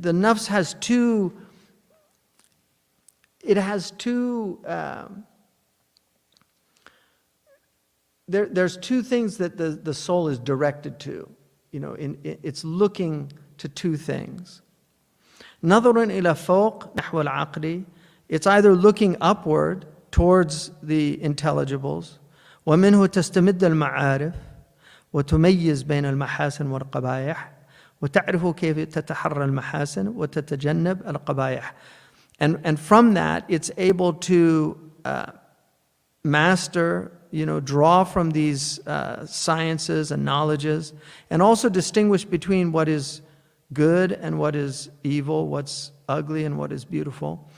the nafs has two, there's two things that the soul is directed to. It's looking to two things. نظر إلى فوق نحو العقل. It's either looking upward towards the intelligibles. ومنه تستمد المعارف وتميز بين المحاسن والقبائح وتعرف كيف تتحرى المحاسن وتتجنب القبائح. And from that, it's able to master, draw from these sciences and knowledges, and also distinguish between what is good and what is evil, what's ugly and what is beautiful.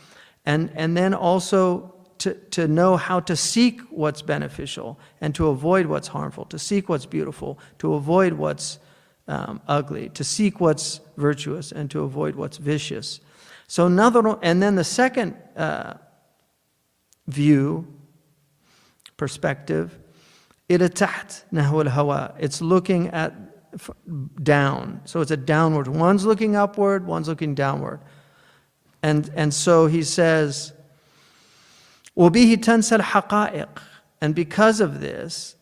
And then also to know how to seek what's beneficial and to avoid what's harmful, to seek what's beautiful, to avoid what's ugly, to seek what's virtuous and to avoid what's vicious. So and then the second perspective, إلى تحت نحو الهواء. It's looking at down. So it's a downward. One's looking upward, one's looking downward. And so he says, وبه تنسى الحقائق. And because of this,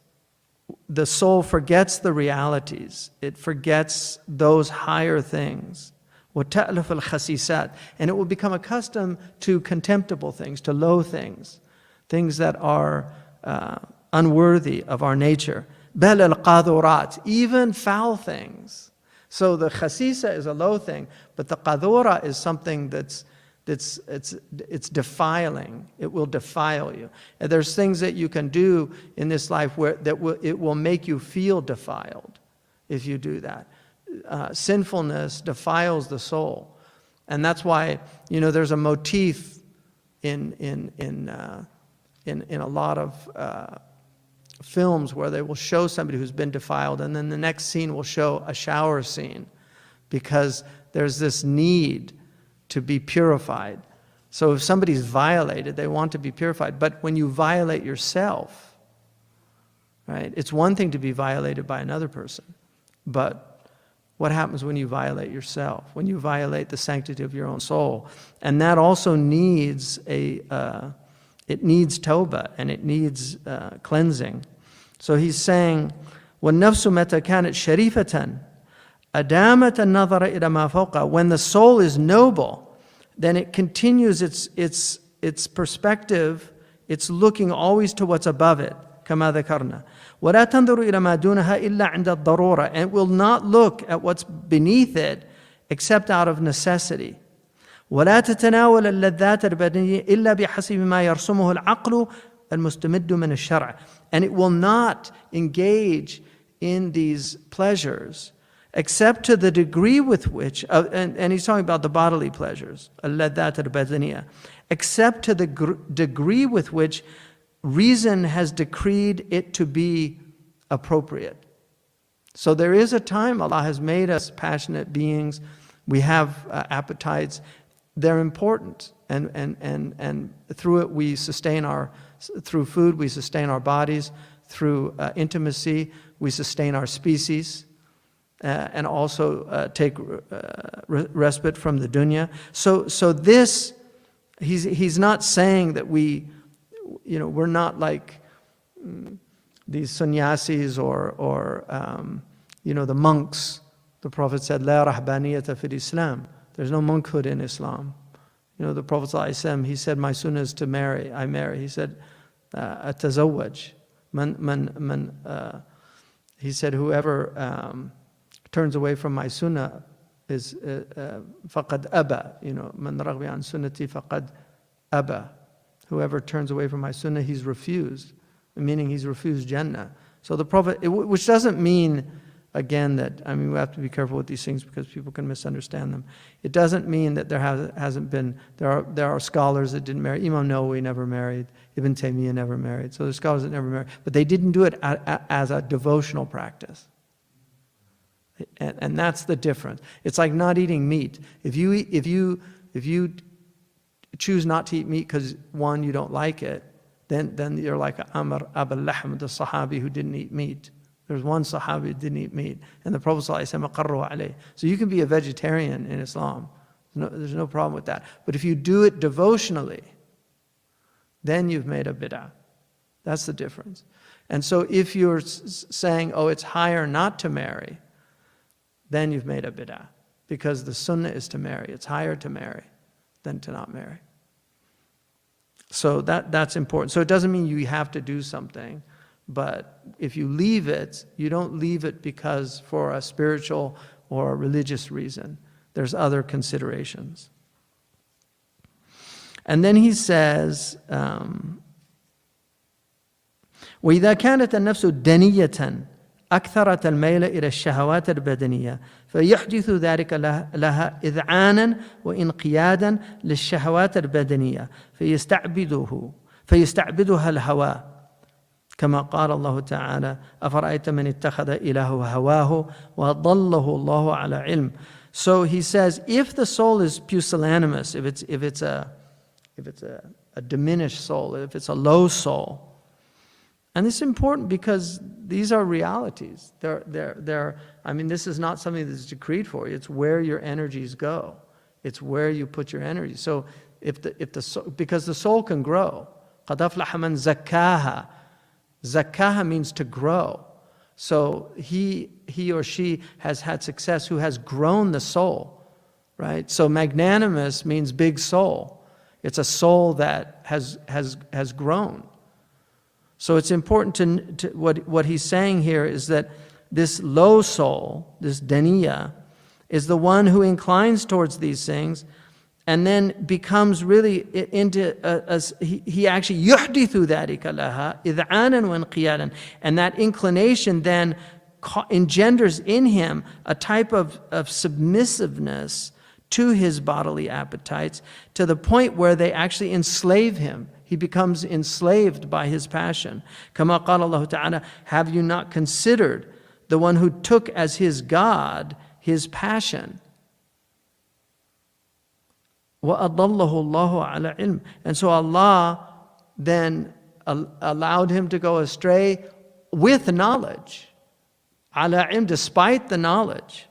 the soul forgets the realities. It forgets those higher things. وتألف الخسيسات. And it will become accustomed to contemptible things, to low things, things that are unworthy of our nature. بل القاذورات, even foul things. So the khasisa is a low thing, but the qadura is something it's defiling. It will defile you. And there's things that you can do in this life it will make you feel defiled if you do that. Sinfulness defiles the soul, and that's why there's a motif in a lot of films where they will show somebody who's been defiled, and then the next scene will show a shower scene, because there's this need to be purified. So if somebody's violated, they want to be purified. But when you violate yourself, right? It's one thing to be violated by another person, but what happens when you violate yourself? When you violate the sanctity of your own soul? And that also needs it needs tawbah, and it needs cleansing. So he's saying, وَالنَّفْسُ مَتَى كَانَتْ شَرِيفَةً أَدَامَتَ النَّظَرَ إِلَى مَا فَوْقَهَا. When the soul is noble, then it continues its perspective. It's looking always to what's above it. كما ذكرنا. ولا تنظر إلى ما دونها إلا عند الضرورة. And it will not look at what's beneath it except out of necessity. ولا تتناول اللذات البدنية إلا بحسب ما يرسمه العقل المستمد من الشرع. And it will not engage in these pleasures except to the degree with which, and he's talking about the bodily pleasures, اللذات البدنية, except to the degree with which reason has decreed it to be appropriate. So there is a time Allah has made us passionate beings. We have appetites. They're important, and through it we sustain through food we sustain our bodies. Through intimacy we sustain our species, and also take respite from the dunya. So this, he's not saying that we're not like these sannyasis or the monks. The Prophet said, "La rahbaniyata fil Islam." There's no monkhood in Islam. The Prophet ﷺ, he said, "My sunnah is to marry. I marry." He said, "Atazawwaj." He said, "Whoever turns away from my sunnah is faqad aba." Man raghiba an sunnati faqad aba. Whoever turns away from my sunnah, he's refused, meaning he's refused Jannah. So the Prophet, which doesn't mean, again, that, we have to be careful with these things because people can misunderstand them. It doesn't mean that there are scholars that didn't marry. Imam Nawawi never married. Ibn Taymiyyah never married. So there's scholars that never married. But they didn't do it as a devotional practice. And that's the difference. It's like not eating meat. If you choose not to eat meat because, one, you don't like it, then you're like Amr Abul Lahm, the Sahabi who didn't eat meat. There's one Sahabi who didn't eat meat, and the Prophet ﷺ aqarru alayh. So you can be a vegetarian in Islam. There's no problem with that. But if you do it devotionally, then you've made a bid'ah. That's the difference. And so if you're saying, oh, it's higher not to marry, then you've made a bid'ah. Because the sunnah is to marry. It's higher to marry than to not marry. So that's important. So it doesn't mean you have to do something. But if you leave it, you don't leave it because for a spiritual or a religious reason. There's other considerations. And then he says, وإذا كانت النفس دنية أكثرت الميل إلى الشهوات البدنية فيحدث ذلك لها إذعانا وإنقيادا للشهوات البدنية فيستعبدها الهوى كما قال الله تعالى أفرأيت من اتخذ إلهه هواه وضله الله على علم. So he says, if the soul is pusillanimous, if it's a diminished soul, if it's a low soul, and this is important because these are realities. This is not something that's decreed for you. It's where your energies go. It's where you put your energy. So because the soul can grow. قَدْ أَفْلَحَ مَنْ زَكَّاهَا. Zakkaha means to grow. So he or she has had success who has grown the soul, right? So magnanimous means big soul. It's a soul that has grown. So it's important to what he's saying here is that this low soul, this daniya, is the one who inclines towards these things and then becomes really into he actually yuhdithu dhalika laha id'anan wa inqiyadan, and that inclination then engenders in him a type of submissiveness to his bodily appetites to the point where they actually enslave him. He becomes enslaved by his passion. Kama qala Allah Ta'ala, have you not considered the one who took as his God his passion? وَأَضَلَّهُ اللَّهُ عَلَى عِلْمٍ. And so Allah then allowed him to go astray with knowledge. عَلَى عِلْمٍ, despite the knowledge.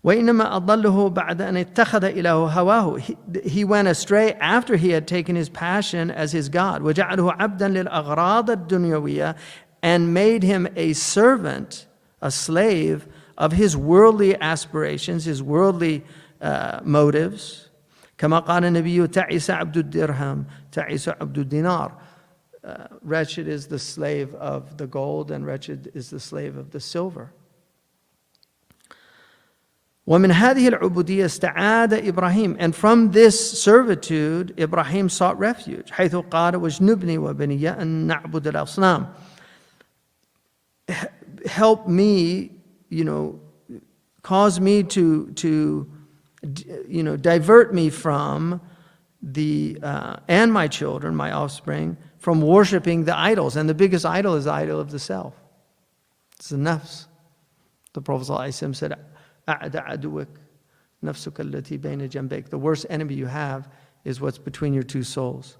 وَإِنَّمَا أَضَلَّهُ بَعْدَ أَنْ اتَّخَذَ إِلَهُ هَوَاهُ. He went astray after he had taken his passion as his God. وَجَعَلْهُ عَبْدًا لِلْأَغْرَاضِ الدُّنْيَوِيَّةِ, and made him a servant, a slave of his worldly aspirations, his worldly motives. كما قال النبي تعس عبد الدرهم تعس عبد الدينار. Wretched is the slave of the gold, and wretched is the slave of the silver. ومن هذه العبودية استعاد إبراهيم, and from this servitude Ibrahim sought refuge. حيث قال واجنبني وبني أن نعبد الأصنام. Help me, cause me to divert me from and my children, my offspring, from worshiping the idols. And the biggest idol is the idol of the self. It's the nafs. The Prophet ﷺ said, أَعْدَ عَدُوَكَ نَفْسُكَ الَّتِي بَيْنَ جَنْبَيْكَ. The worst enemy you have is what's between your two souls.